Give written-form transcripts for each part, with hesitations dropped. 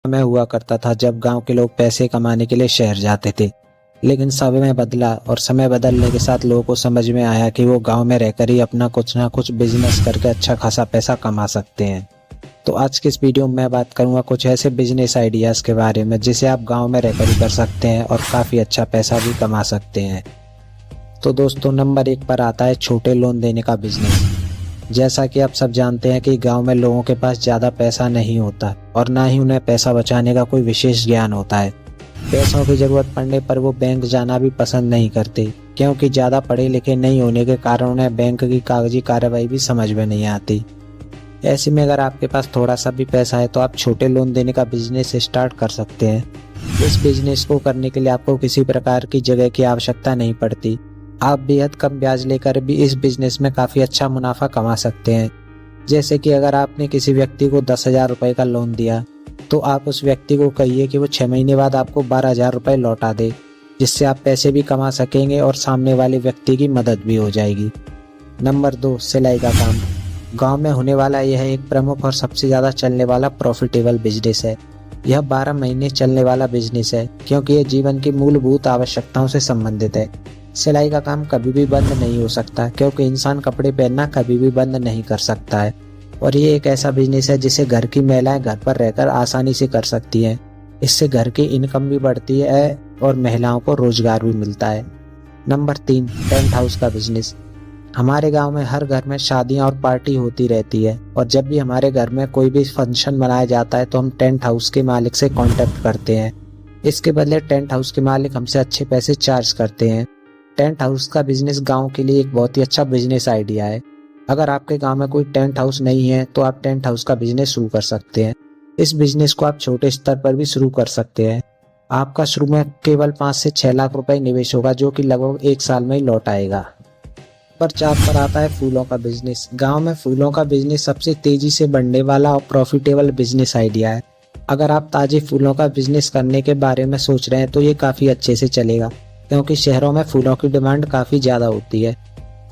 समय हुआ करता था जब गांव के लोग पैसे कमाने के लिए शहर जाते थे। लेकिन समय बदला और समय बदलने के साथ लोगों को समझ में आया कि वो गांव में रहकर ही अपना कुछ ना कुछ बिजनेस करके अच्छा खासा पैसा कमा सकते हैं। तो आज की इस वीडियो में मैं बात करूंगा कुछ ऐसे बिजनेस आइडियाज़ के बारे में जिसे आप गांव में रहकर ही कर सकते हैं और काफ़ी अच्छा पैसा भी कमा सकते हैं। तो दोस्तों, नंबर 1 पर आता है छोटे लोन देने का बिजनेस। जैसा कि आप सब जानते हैं कि गांव में लोगों के पास ज़्यादा पैसा नहीं होता और ना ही उन्हें पैसा बचाने का कोई विशेष ज्ञान होता है। पैसों की ज़रूरत पड़ने पर वो बैंक जाना भी पसंद नहीं करते, क्योंकि ज़्यादा पढ़े लिखे नहीं होने के कारण उन्हें बैंक की कागजी कार्रवाई भी समझ में नहीं आती। ऐसे में अगर आपके पास थोड़ा सा भी पैसा है तो आप छोटे लोन देने का बिजनेस स्टार्ट कर सकते हैं। इस बिजनेस को करने के लिए आपको किसी प्रकार की जगह की आवश्यकता नहीं पड़ती। आप बेहद कम ब्याज लेकर भी इस बिजनेस में काफ़ी अच्छा मुनाफा कमा सकते हैं। जैसे कि अगर आपने किसी व्यक्ति को 10,000 रुपये का लोन दिया तो आप उस व्यक्ति को कहिए कि वो 6 महीने बाद आपको 12,000 रुपये लौटा दे, जिससे आप पैसे भी कमा सकेंगे और सामने वाले व्यक्ति की मदद भी हो जाएगी। नंबर 2, सिलाई का काम। गांव में होने वाला यह एक प्रमुख और सबसे ज़्यादा चलने वाला प्रॉफिटेबल बिजनेस है। यह 12 महीने चलने वाला बिजनेस है क्योंकि यह जीवन की मूलभूत आवश्यकताओं से संबंधित है। सिलाई का काम कभी भी बंद नहीं हो सकता क्योंकि इंसान कपड़े पहनना कभी भी बंद नहीं कर सकता है, और ये एक ऐसा बिजनेस है जिसे घर की महिलाएं घर पर रहकर आसानी से कर सकती हैं। इससे घर की इनकम भी बढ़ती है और महिलाओं को रोजगार भी मिलता है। नंबर 3, टेंट हाउस का बिजनेस। हमारे गांव में हर घर में शादियां और पार्टी होती रहती है, और जब भी हमारे घर में कोई भी फंक्शन मनाया जाता है तो हम टेंट हाउस के मालिक से कांटेक्ट करते हैं। इसके बदले टेंट हाउस के मालिक हमसे अच्छे पैसे चार्ज करते हैं। टेंट हाउस का बिजनेस गांव के लिए एक बहुत ही अच्छा बिजनेस आइडिया है। अगर आपके गांव में कोई टेंट हाउस नहीं है तो आप टेंट हाउस का बिजनेस शुरू कर सकते हैं। इस बिजनेस को आप छोटे स्तर पर भी शुरू कर सकते हैं। आपका शुरू में केवल 5 से 6 लाख रुपए निवेश होगा, जो कि लगभग 1 साल में ही लौट आएगा। नंबर 4 पर आता है फूलों का बिजनेस। गांव में फूलों का बिजनेस सबसे तेजी से बढ़ने वाला और प्रॉफिटेबल बिजनेस आइडिया है। अगर आप ताजे फूलों का बिजनेस करने के बारे में सोच रहे हैं तो ये काफ़ी अच्छे से चलेगा, क्योंकि शहरों में फूलों की डिमांड काफ़ी ज़्यादा होती है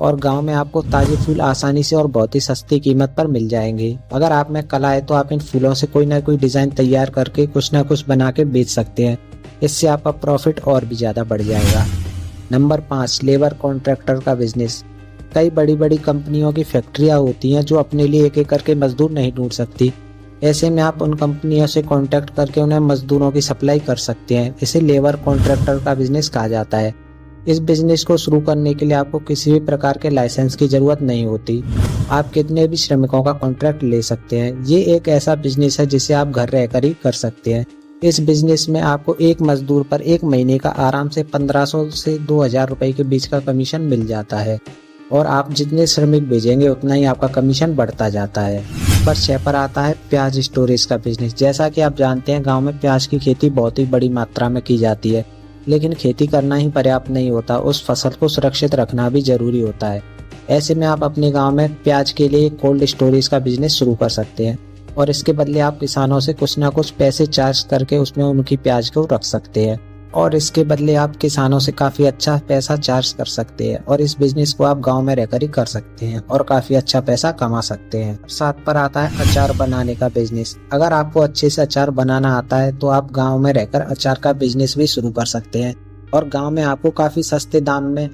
और गांव में आपको ताजे फूल आसानी से और बहुत ही सस्ती कीमत पर मिल जाएंगे। अगर आप में कला है तो आप इन फूलों से कोई ना कोई डिज़ाइन तैयार करके कुछ ना कुछ बना के बेच सकते हैं। इससे आपका प्रॉफिट और भी ज़्यादा बढ़ जाएगा। नंबर 5, लेबर कॉन्ट्रैक्टर का बिजनेस। कई बड़ी बड़ी कंपनियों की फैक्ट्रियाँ होती हैं जो अपने लिए एक एक करके मजदूर नहीं ढूंढ सकती। ऐसे में आप उन कंपनियों से कांटेक्ट करके उन्हें मजदूरों की सप्लाई कर सकते हैं। इसे लेबर कॉन्ट्रैक्टर का बिजनेस कहा जाता है। इस बिजनेस को शुरू करने के लिए आपको किसी भी प्रकार के लाइसेंस की जरूरत नहीं होती। आप कितने भी श्रमिकों का कॉन्ट्रैक्ट ले सकते हैं। ये एक ऐसा बिजनेस है जिसे आप घर रहकर ही कर सकते हैं। इस बिजनेस में आपको एक मजदूर पर 1 महीने का आराम से 1500 से 2000 रुपए के बीच का कमीशन मिल जाता है, और आप जितने श्रमिक भेजेंगे उतना ही आपका कमीशन बढ़ता जाता है। नंबर 6 पर आता है प्याज स्टोरेज का बिजनेस। जैसा कि आप जानते हैं, गांव में प्याज की खेती बहुत ही बड़ी मात्रा में की जाती है, लेकिन खेती करना ही पर्याप्त नहीं होता, उस फसल को सुरक्षित रखना भी जरूरी होता है। ऐसे में आप अपने गांव में प्याज के लिए कोल्ड स्टोरेज का बिजनेस शुरू कर सकते हैं, और इसके बदले आप किसानों से कुछ ना कुछ पैसे चार्ज करके उसमें उनकी प्याज को रख सकते हैं, और इसके बदले आप किसानों से काफ़ी अच्छा पैसा चार्ज कर सकते हैं। और इस बिजनेस को आप गांव में रहकर ही कर सकते हैं और काफ़ी अच्छा पैसा कमा सकते हैं। 7 पर आता है अचार बनाने का बिजनेस। अगर आपको अच्छे से अचार बनाना आता है तो आप गांव में रहकर अचार का बिजनेस भी शुरू कर सकते हैं, और गांव में आपको काफ़ी सस्ते दाम में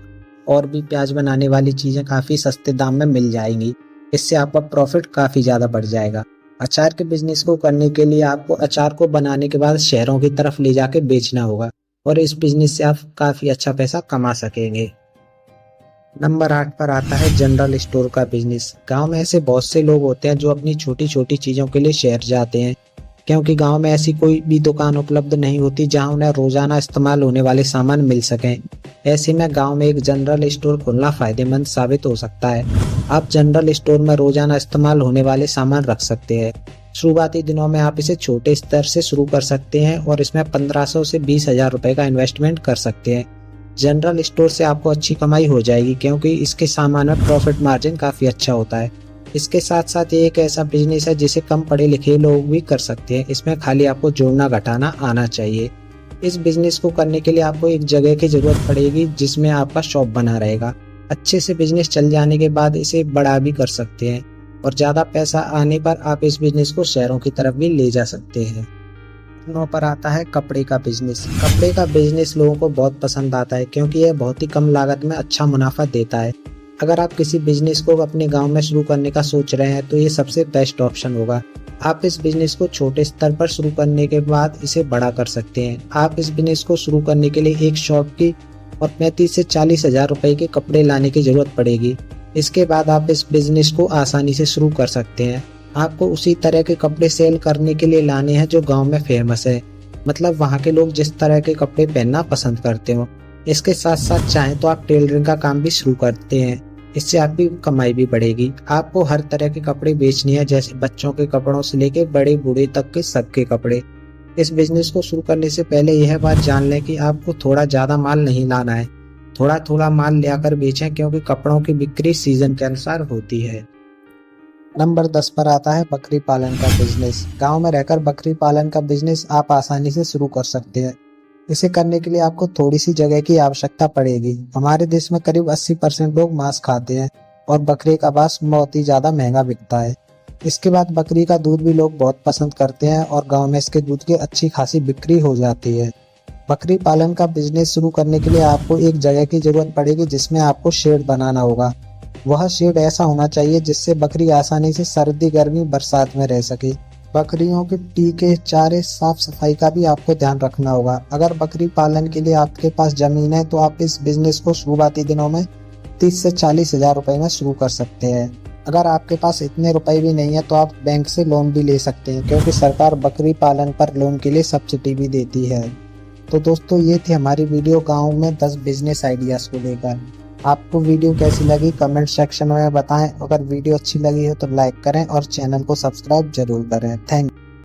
और भी प्याज बनाने वाली चीज़ें काफ़ी सस्ते दाम में मिल जाएंगी। इससे आपका प्रॉफिट काफ़ी ज़्यादा बढ़ जाएगा। अचार के बिजनेस को करने के लिए आपको अचार को बनाने के बाद शहरों की तरफ ले जाके बेचना होगा, और इस बिजनेस से आप काफ़ी अच्छा पैसा कमा सकेंगे। नंबर 8 पर आता है जनरल स्टोर का बिजनेस। गांव में ऐसे बहुत से लोग होते हैं जो अपनी छोटी छोटी चीज़ों के लिए शहर जाते हैं, क्योंकि गांव में ऐसी कोई भी दुकान उपलब्ध नहीं होती जहां उन्हें रोजाना इस्तेमाल होने वाले सामान मिल सकें। ऐसे में गांव में एक जनरल स्टोर खोलना फायदेमंद साबित हो सकता है। आप जनरल स्टोर में रोजाना इस्तेमाल होने वाले सामान रख सकते हैं। शुरुआती दिनों में आप इसे छोटे स्तर से शुरू कर सकते हैं और इसमें 1500 से 20,000 रुपए का इन्वेस्टमेंट कर सकते हैं। जनरल स्टोर से आपको अच्छी कमाई हो जाएगी, क्योंकि इसके सामान में प्रॉफिट मार्जिन काफ़ी अच्छा होता है। इसके साथ साथ ये एक ऐसा बिजनेस है जिसे कम पढ़े लिखे लोग भी कर सकते हैं। इसमें खाली आपको जोड़ना घटाना आना चाहिए। इस बिजनेस को करने के लिए आपको एक जगह की ज़रूरत पड़ेगी जिसमें आपका शॉप बना रहेगा। अच्छे से बिजनेस चल जाने के बाद इसे बड़ा भी कर सकते हैं, और ज़्यादा पैसा आने पर आप इस बिजनेस को शहरों की तरफ भी ले जा सकते हैं। 9 पर आता है कपड़े का बिजनेस। कपड़े का बिजनेस लोगों को बहुत पसंद आता है क्योंकि यह बहुत ही कम लागत में अच्छा मुनाफा देता है। अगर आप किसी बिजनेस को अपने गांव में शुरू करने का सोच रहे हैं तो ये सबसे बेस्ट ऑप्शन होगा। आप इस बिजनेस को छोटे स्तर पर शुरू करने के बाद इसे बड़ा कर सकते हैं। आप इस बिजनेस को शुरू करने के लिए एक शॉप की और 35 से 40 हजार रुपए के कपड़े लाने की जरूरत पड़ेगी। इसके बाद आप इस बिजनेस को आसानी से शुरू कर सकते हैं। आपको उसी तरह के कपड़े सेल करने के लिए लाने हैं जो गांव में फेमस है, मतलब वहां के लोग जिस तरह के कपड़े पहनना पसंद करते हो। इसके साथ साथ चाहें तो आप टेलरिंग का काम भी शुरू करते हैं, इससे आपकी कमाई भी बढ़ेगी। आपको हर तरह के कपड़े बेचने हैं, जैसे बच्चों के कपड़ों से लेके बड़े बूढ़े तक के सबके कपड़े। इस बिजनेस को शुरू करने से पहले यह बात जान लें कि आपको थोड़ा ज्यादा माल नहीं लाना है, थोड़ा थोड़ा माल लेकर बेचें क्योंकि कपड़ों की बिक्री सीजन के अनुसार होती है। नंबर 10 पर आता है बकरी पालन का बिजनेस। गांव में रहकर बकरी पालन का बिजनेस आप आसानी से शुरू कर सकते हैं। इसे करने के लिए आपको थोड़ी सी जगह की आवश्यकता पड़ेगी। हमारे देश में करीब 80% लोग मांस खाते हैं और बकरी का मांस बहुत ही ज्यादा महंगा बिकता है। इसके बाद बकरी का दूध भी लोग बहुत पसंद करते हैं और गाँव में इसके दूध की अच्छी खासी बिक्री हो जाती है। बकरी पालन का बिजनेस शुरू करने के लिए आपको एक जगह की जरूरत पड़ेगी जिसमें आपको शेड बनाना होगा। वह शेड ऐसा होना चाहिए जिससे बकरी आसानी से सर्दी गर्मी बरसात में रह सके। बकरियों के टीके चारे साफ सफाई का भी आपको ध्यान रखना होगा। अगर बकरी पालन के लिए आपके पास जमीन है तो आप इस बिजनेस को शुरुआती दिनों में 30 से 40 हजार रुपए में शुरू कर सकते हैं। अगर आपके पास इतने रुपए भी नहीं है तो आप बैंक से लोन भी ले सकते हैं क्योंकि सरकार बकरी पालन पर लोन के लिए सब्सिडी भी देती है। तो दोस्तों ये थी हमारी वीडियो गाँव में 10 बिजनेस आइडियाज को लेकर। आपको वीडियो कैसी लगी कमेंट सेक्शन में बताएं। अगर वीडियो अच्छी लगी हो तो लाइक करें और चैनल को सब्सक्राइब जरूर करें। Thank you.